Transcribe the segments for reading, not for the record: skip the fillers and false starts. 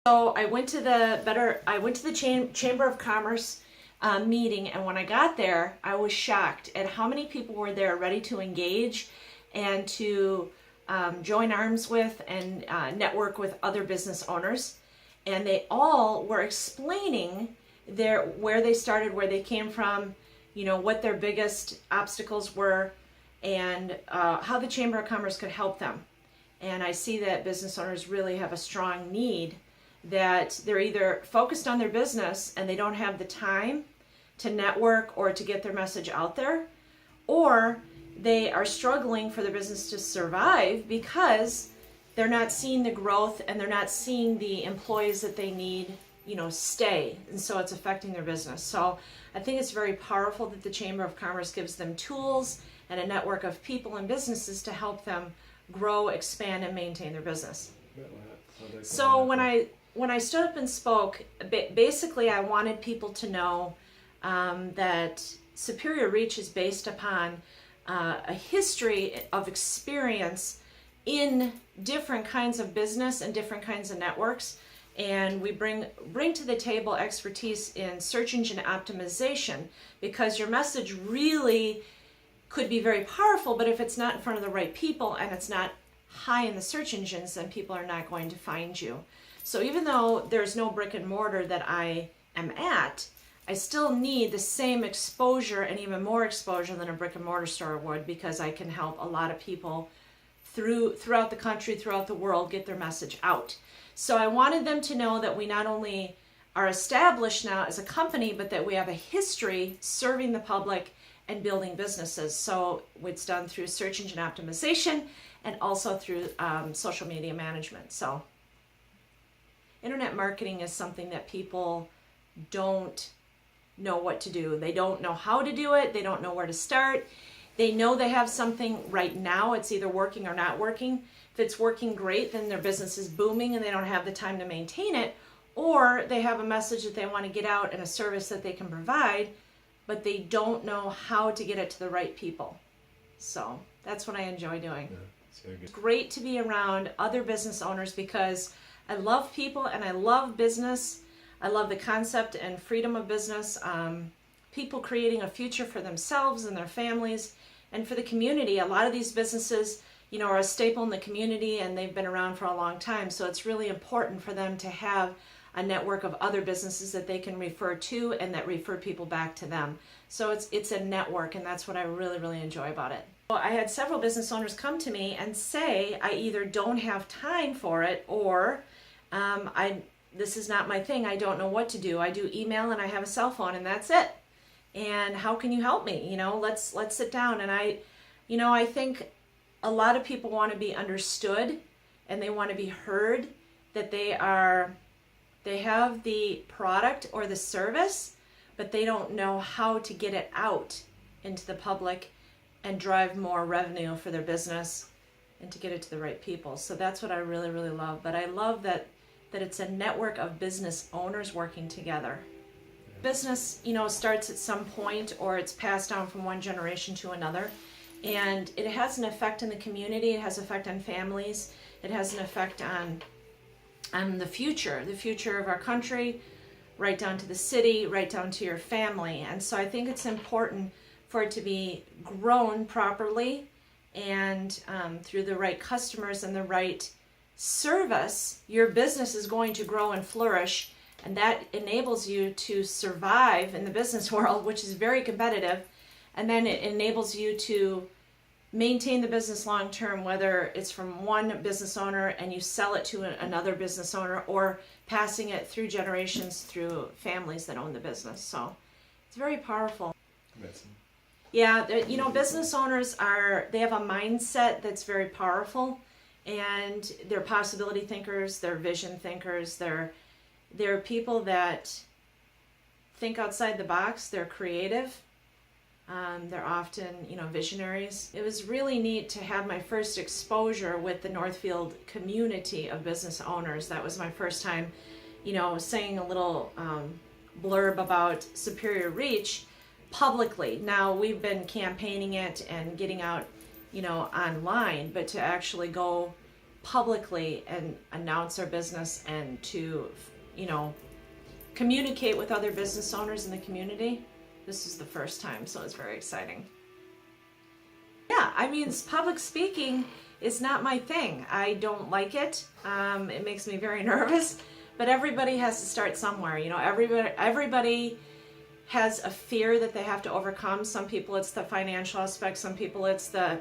So I went to the Chamber of Commerce meeting, and when I got there, I was shocked at how many people were there ready to engage and to join arms with and network with other business owners. And they all were explaining where they started, where they came from, what their biggest obstacles were, and how the Chamber of Commerce could help them. And I see that business owners really have a strong need, that they're either focused on their business and they don't have the time to network or to get their message out there, or they are struggling for their business to survive because they're not seeing the growth and they're not seeing the employees that they need, stay. And so it's affecting their business. So I think it's very powerful that the Chamber of Commerce gives them tools and a network of people and businesses to help them grow, expand, and maintain their business. So when I stood up and spoke, basically I wanted people to know that Superior Reach is based upon a history of experience in different kinds of business and different kinds of networks. And we bring to the table expertise in search engine optimization, because your message really could be very powerful, but if it's not in front of the right people and it's not high in the search engines, then people are not going to find you. So even though there's no brick and mortar that I am at, I still need the same exposure and even more exposure than a brick and mortar store would, because I can help a lot of people throughout the country, throughout the world, get their message out. So I wanted them to know that we not only are established now as a company, but that we have a history serving the public and building businesses. So it's done through search engine optimization and also through social media management. So internet marketing is something that people don't know what to do. They don't know how to do it. They don't know where to start. They know they have something right now. It's either working or not working. If it's working great, then their business is booming and they don't have the time to maintain it. Or they have a message that they want to get out and a service that they can provide, but they don't know how to get it to the right people. So that's what I enjoy doing. Yeah, it's very good. It's great to be around other business owners because I love people and I love business. I love the concept and freedom of business. People creating a future for themselves and their families and for the community. A lot of these businesses, are a staple in the community and they've been around for a long time. So it's really important for them to have a network of other businesses that they can refer to and that refer people back to them. So it's a network, and that's what I really, really enjoy about it. Well, I had several business owners come to me and say, I either don't have time for it, or this is not my thing. I don't know what to do. I do email and I have a cell phone and that's it. And how can you help me? Let's sit down. And I think a lot of people want to be understood and they want to be heard, that they have the product or the service, but they don't know how to get it out into the public and drive more revenue for their business and to get it to the right people. So that's what I really, really love. But I love that it's a network of business owners working together. Business, starts at some point, or it's passed down from one generation to another, and it has an effect in the community. It has an effect on families. It has an effect on the future of our country, right down to the city, right down to your family. And so I think it's important for it to be grown properly and through the right customers and the right service. Your business is going to grow and flourish, and that enables you to survive in the business world, which is very competitive. And then it enables you to maintain the business long term, whether it's from one business owner and you sell it to another business owner, or passing it through generations through families that own the business. So it's very powerful. Amazing. Yeah, business owners they have a mindset that's very powerful, and they're possibility thinkers, they're vision thinkers, they're people that think outside the box, they're creative. They're often, visionaries. It was really neat to have my first exposure with the Northfield community of business owners. That was my first time, saying a little blurb about Superior Reach publicly. Now, we've been campaigning it and getting out, online, but to actually go publicly and announce our business and to, communicate with other business owners in the community. This is the first time, so it's very exciting. Yeah, I mean, public speaking is not my thing. I don't like it. It makes me very nervous, but everybody has to start somewhere. Everybody has a fear that they have to overcome. Some people it's the financial aspect, some people it's the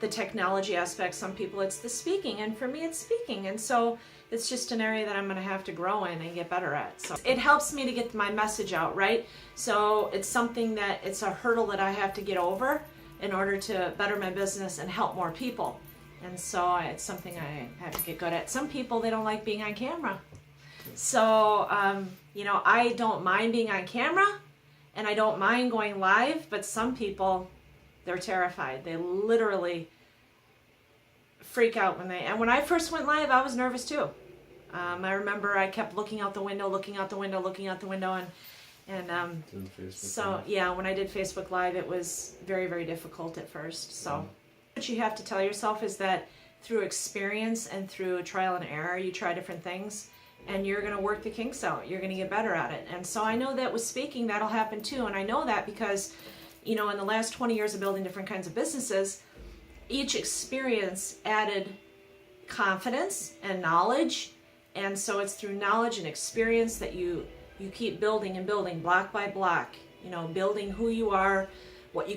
technology aspect, some people it's the speaking, and for me it's speaking. And so it's just an area that I'm going to have to grow in and get better at. So it helps me to get my message out, right? So it's something that it's a hurdle that I have to get over in order to better my business and help more people. And so it's something I have to get good at. Some people, they don't like being on camera. So, I don't mind being on camera and I don't mind going live, but some people, they're terrified. They literally freak out and when I first went live, I was nervous too. I remember I kept looking out the window, and so yeah, when I did Facebook Live, it was very, very difficult at first. So what you have to tell yourself is that through experience and through trial and error, you try different things and you're going to work the kinks out. You're going to get better at it. And so I know that with speaking, that'll happen too. And I know that because, in the last 20 years of building different kinds of businesses, each experience added confidence and knowledge. And so it's through knowledge and experience that you keep building and building block by block, building who you are, what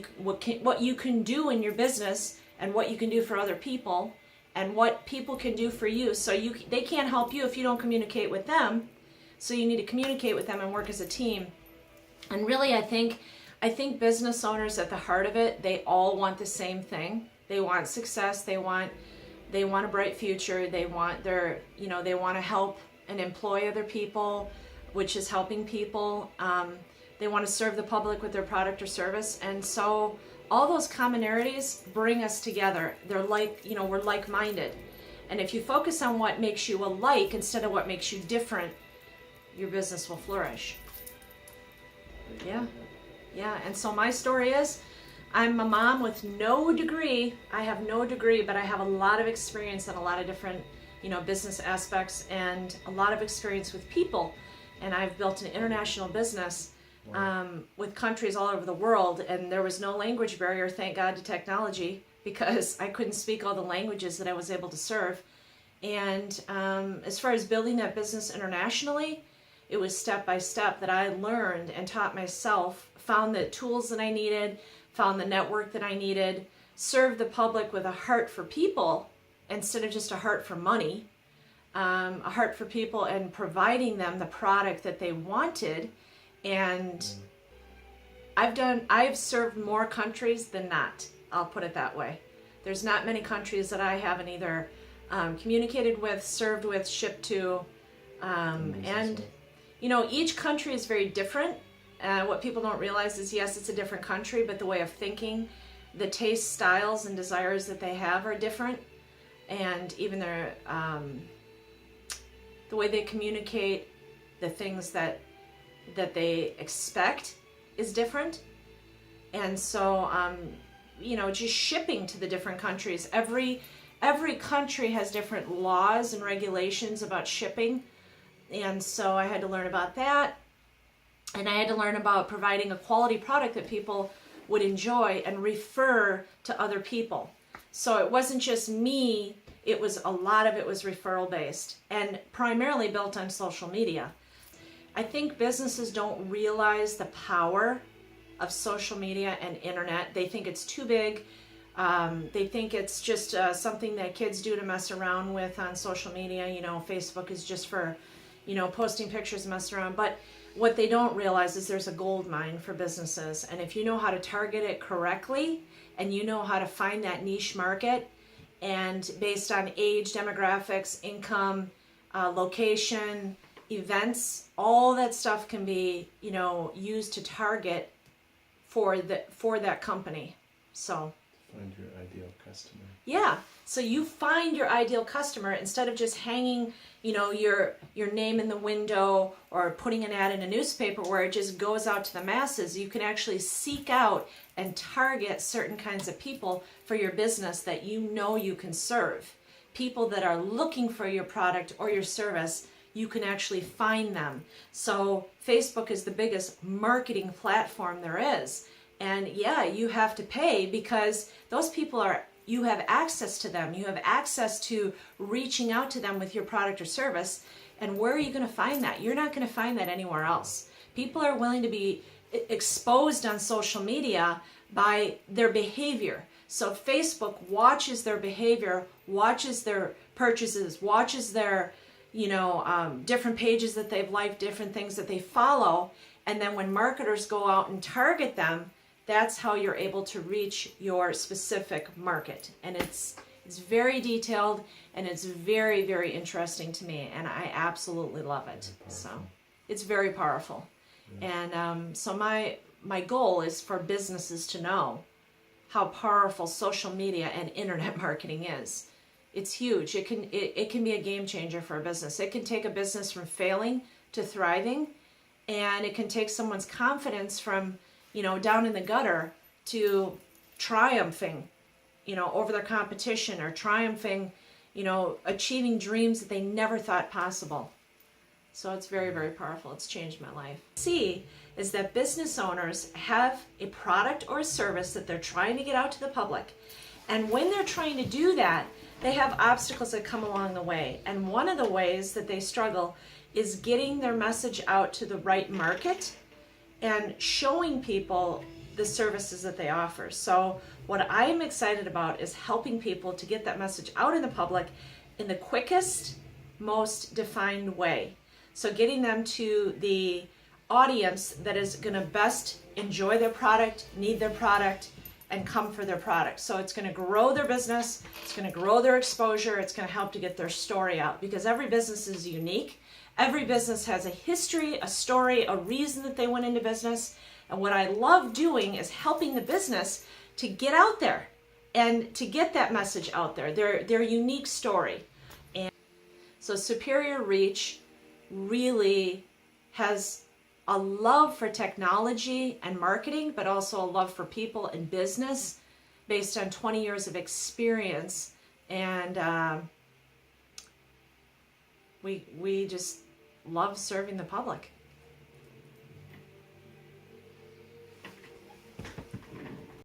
you can do in your business and what you can do for other people and what people can do for you. So they can't help you if you don't communicate with them. So you need to communicate with them and work as a team. And really, I think business owners, at the heart of it, they all want the same thing. They want success. They want a bright future. They want they want to help and employ other people, which is helping people. They want to serve the public with their product or service. And so all those commonalities bring us together. They're like, we're like-minded. And if you focus on what makes you alike instead of what makes you different, your business will flourish. Yeah, and so my story is, I'm a mom with no degree. I have no degree, but I have a lot of experience in a lot of different, business aspects and a lot of experience with people. And I've built an international business with countries all over the world. And there was no language barrier, thank God, to technology, because I couldn't speak all the languages that I was able to serve. And as far as building that business internationally, it was step by step that I learned and taught myself, found the tools that I needed, found the network that I needed, served the public with a heart for people instead of just a heart for money, a heart for people and providing them the product that they wanted. And I've served more countries than not, I'll put it that way. There's not many countries that I haven't either communicated with, served with, shipped to, and each country is very different. What people don't realize is, yes, it's a different country, but the way of thinking, the taste, styles, and desires that they have are different. And even their, the way they communicate, the things that they expect is different. And so, just shipping to the different countries. Every country has different laws and regulations about shipping. And so I had to learn about that. And I had to learn about providing a quality product that people would enjoy and refer to other people. So it wasn't just me, a lot of it was referral based and primarily built on social media. I think businesses don't realize the power of social media and internet. They think it's too big. They think it's just something that kids do to mess around with on social media. Facebook is just for, posting pictures and mess around. But what they don't realize is there's a gold mine for businesses. And if you know how to target it correctly and you know how to find that niche market, and based on age, demographics, income, location, events, all that stuff can be, used to target for that company. So find your ideal customer. Yeah. So you find your ideal customer instead of just hanging, your name in the window or putting an ad in a newspaper where it just goes out to the masses. You can actually seek out and target certain kinds of people for your business that you can serve. people that are looking for your product or your service, you can actually find them. So Facebook is the biggest marketing platform there is. And yeah, you have to pay because those people are, you have access to them. You have access to reaching out to them with your product or service. And where are you going to find that? You're not going to find that anywhere else. People are willing to be exposed on social media by their behavior. So Facebook watches their behavior, watches their purchases, watches their, different pages that they've liked, different things that they follow. And then when marketers go out and target them, that's how you're able to reach your specific market. And it's very detailed and it's very, very interesting to me. And I absolutely love it. So it's very powerful. Yeah. And so my goal is for businesses to know how powerful social media and internet marketing is. It's huge. It can be a game changer for a business. It can take a business from failing to thriving, and it can take someone's confidence from, down in the gutter to triumphing, over their competition, or triumphing, achieving dreams that they never thought possible. So it's very, very powerful. It's changed my life. See is that business owners have a product or a service that they're trying to get out to the public. And when they're trying to do that, they have obstacles that come along the way. And one of the ways that they struggle is getting their message out to the right market and showing people the services that they offer. So what I'm excited about is helping people to get that message out in the public in the quickest, most defined way. So getting them to the audience that is going to best enjoy their product, need their product, and come for their product. So it's going to grow their business, it's going to grow their exposure, it's going to help to get their story out, because every business is unique. Every business has a history, a story, a reason that they went into business. And what I love doing is helping the business to get out there and to get that message out there, their unique story. And so Superior Reach really has a love for technology and marketing, but also a love for people and business based on 20 years of experience. And we just love serving the public.